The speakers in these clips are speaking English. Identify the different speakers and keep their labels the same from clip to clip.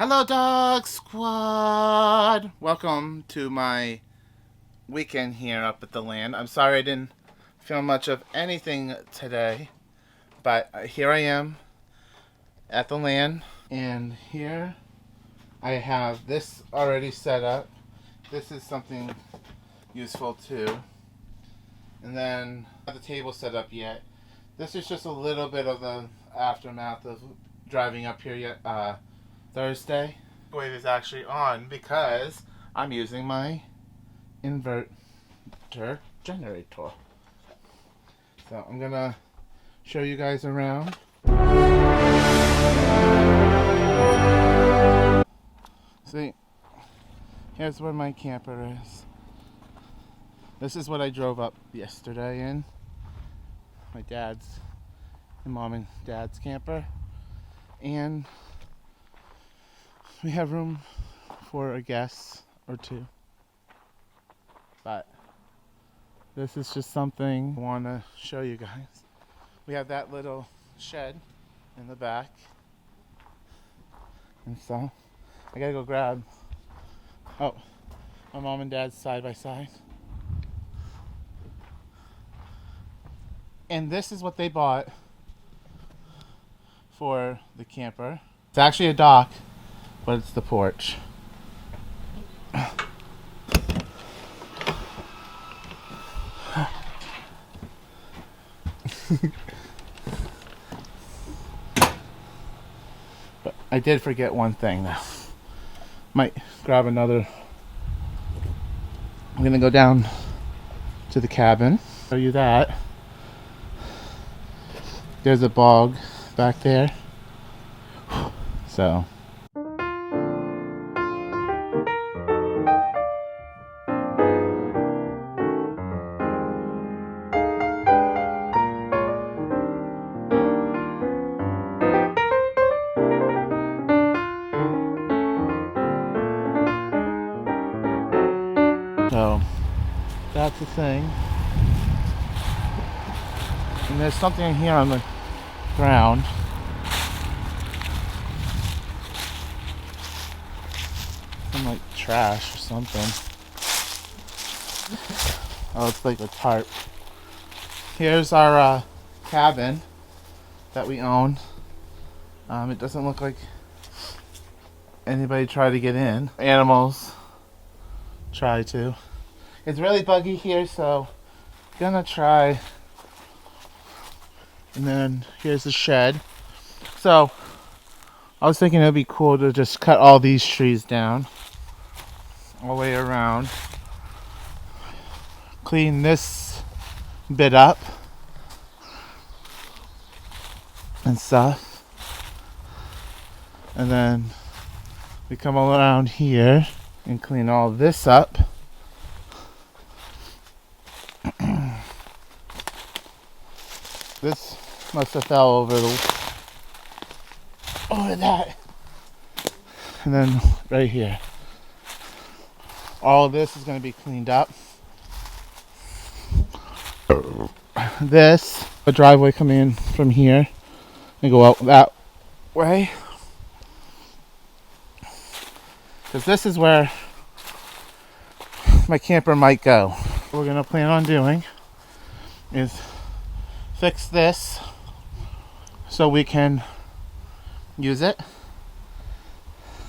Speaker 1: Hello, Dog Squad! Welcome to my weekend here up at the land. I'm sorry I didn't film much of anything today, but here I am at the land, and here I have this already set up. This is something useful too. And then not the table set up yet. This is just a little bit of the aftermath of driving up here yet. Thursday. The wave is actually on because I'm using my inverter generator. So I'm gonna show you guys around. See, here's where my camper is. This is what I drove up yesterday in. My mom and dad's camper. And we have room for a guest or two. But this is just something I want to show you guys. We have that little shed in the back. And so I gotta go grab my mom and dad's side by side. And this is what they bought for the camper. It's actually a dock, but it's the porch. But I did forget one thing though. Might grab another. I'm gonna go down to the cabin, show you that. There's a bog back there. So that's the thing. And there's something here on the ground. Some like trash or something. Oh, it's like a tarp. Here's our cabin that we own. It doesn't look like anybody tried to get in. Animals try to. It's really buggy here, so gonna try. And then here's the shed. So I was thinking it'd be cool to just cut all these trees down all the way around. Clean this bit up and stuff. And then we come around here and clean all this up. This must have fell over that. And then right here. All of this is going to be cleaned up. This, a driveway coming in from here and go out that way. Because this is where my camper might go. What we're going to plan on doing is fix this so we can use it.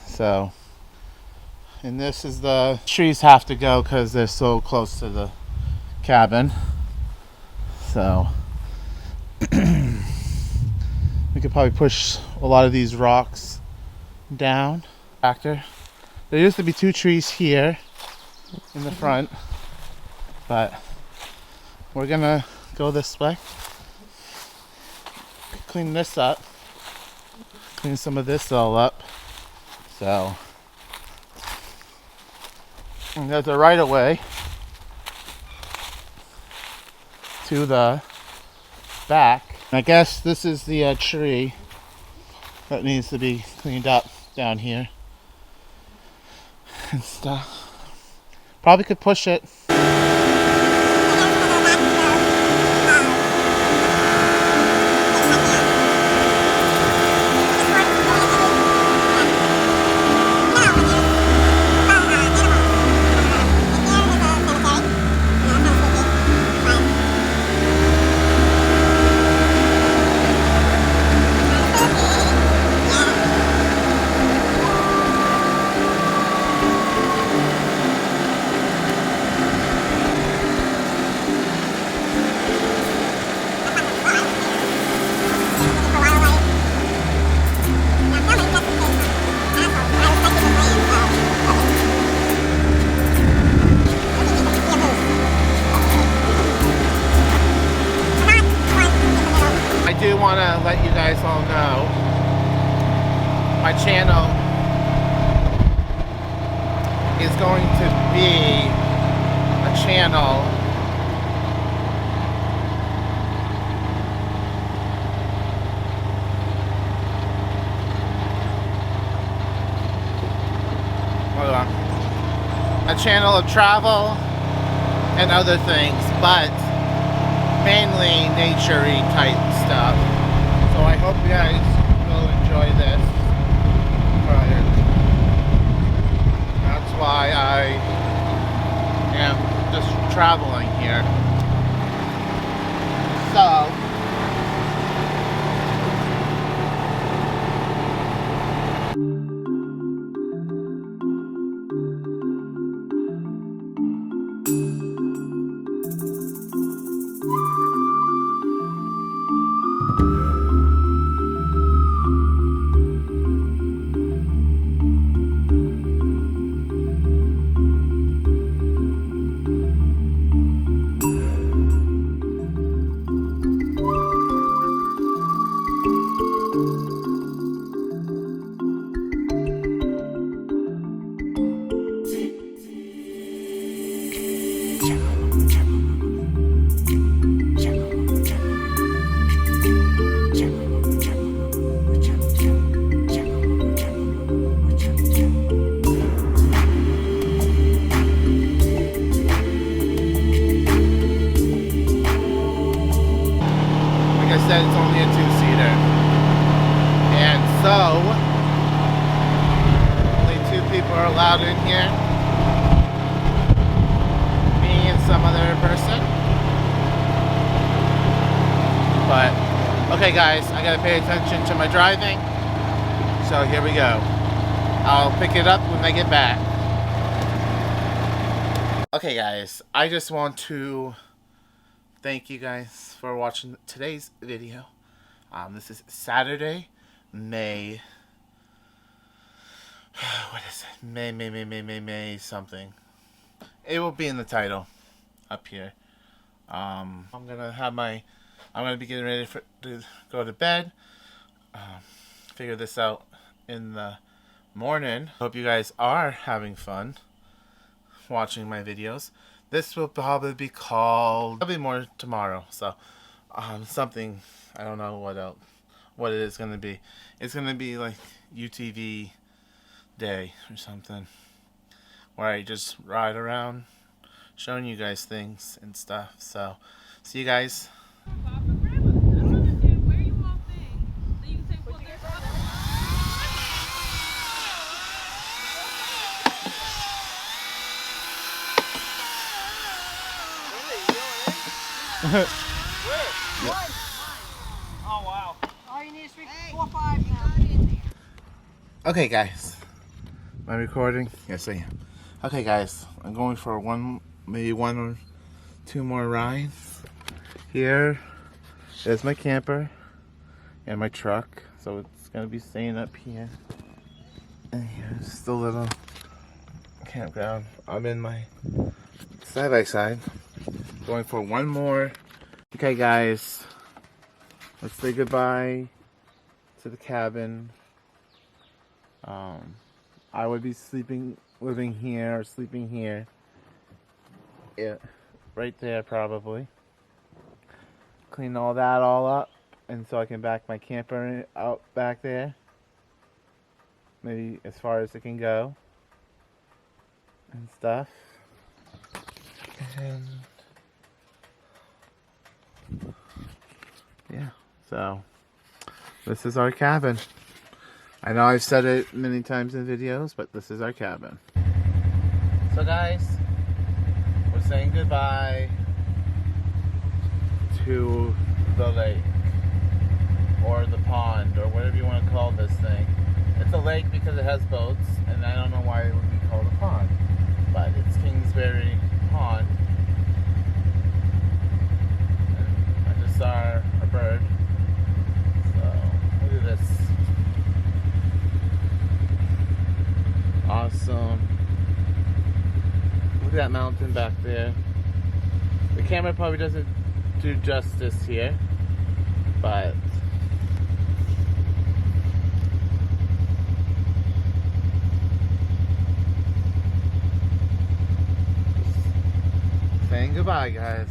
Speaker 1: So, and this is the trees have to go because they're so close to the cabin. So we could probably push a lot of these rocks down. There used to be two trees here in the front, but we're gonna go this way. Clean this up. Clean some of this all up. So, and there's a right of way to the back. I guess this is the tree that needs to be cleaned up down here and stuff. Probably could push it. want to let you guys all know my channel is going to be a channel of travel and other things, but mainly nature-y type stuff. So I hope you guys will enjoy this. That's why I am just traveling here. So it's only a two-seater, and so only two people are allowed in here, me and some other person. But okay guys, I gotta pay attention to my driving, so here we go. I'll pick it up when I get back. Okay guys, I just want to thank you guys for watching today's video. This is Saturday, May. What is it? May something. It will be in the title up here. I'm gonna be getting ready to go to bed. Figure this out in the morning. Hope you guys are having fun watching my videos. This will probably be called, probably more tomorrow, so something, I don't know what it is going to be. It's going to be like UTV day or something, where I just ride around showing you guys things and stuff. So see you guys.
Speaker 2: Where? One. Oh wow. All you need is 3, 4, 5 now.
Speaker 1: Okay guys. Am I recording? Yes I am. Okay guys, I'm going for maybe one or two more rides. Here is my camper and my truck. So it's gonna be staying up here. And here's the little campground. I'm in my side-by-side. Going for one more. Okay guys, let's say goodbye to the cabin. I would be living here or sleeping here. Yeah, right there probably. Clean all that up, and so I can back my camper out back there. Maybe as far as it can go and stuff. And yeah, so this is our cabin. I know I've said it many times in videos, but this is our cabin. So guys, we're saying goodbye to the lake, or the pond, or whatever you want to call this thing. It's a lake because it has boats, and I don't know why it would be called a pond, but it's Kingsbury Pond. And I just saw a bird. So look at this. Awesome. Look at that mountain back there. The camera probably doesn't do justice here, but saying goodbye, guys.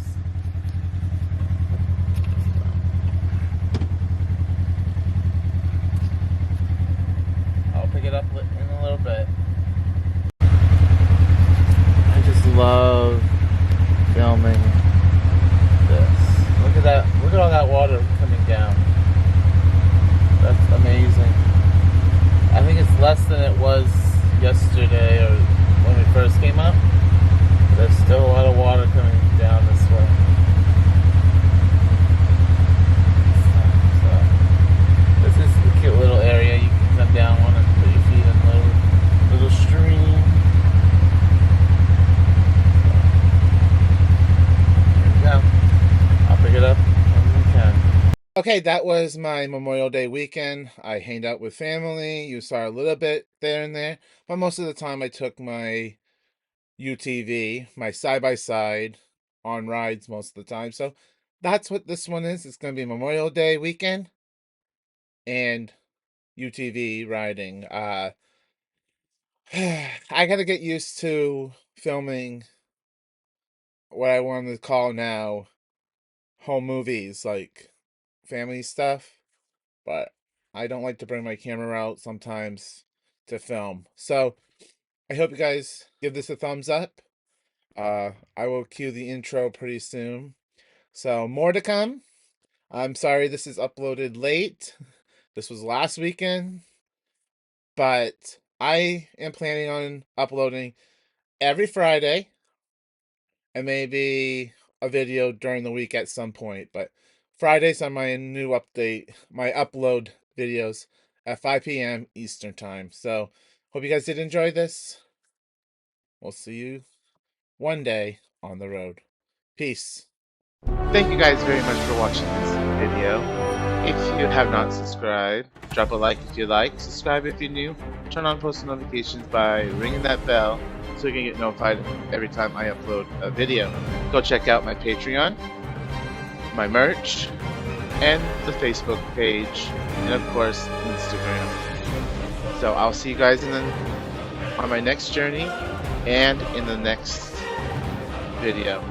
Speaker 1: I'll pick it up in a little bit. I just love filming this. Look at that. Look at all that water coming down. That's amazing. I think it's less than it was yesterday or when we first came up. There's still a lot of water coming down this way. So, this is a cute little area. You can come down one and put your feet in a little stream. Here we go. I'll pick it up when we can. Okay, that was my Memorial Day weekend. I hanged out with family. You saw a little bit there and there, but most of the time I took my UTV, my side-by-side on rides most of the time. So that's what this one is. It's going to be Memorial Day weekend and UTV riding. I got to get used to filming what I want to call now home movies, like family stuff, but I don't like to bring my camera out sometimes to film. So I hope you guys give this a thumbs up. I will cue the intro pretty soon. So more to come. I'm sorry this is uploaded late. This was last weekend, but I am planning on uploading every Friday and maybe a video during the week at some point. But Fridays are my new update, my upload videos at 5 p.m. Eastern Time. So hope you guys did enjoy this. We'll see you one day on the road. Peace. Thank you guys very much for watching this video. If you have not subscribed, drop a like if you like, subscribe if you're new, turn on post notifications by ringing that bell so you can get notified every time I upload a video. Go check out my Patreon, my merch, and the Facebook page, and of course Instagram. So I'll see you guys on my next journey and in the next video.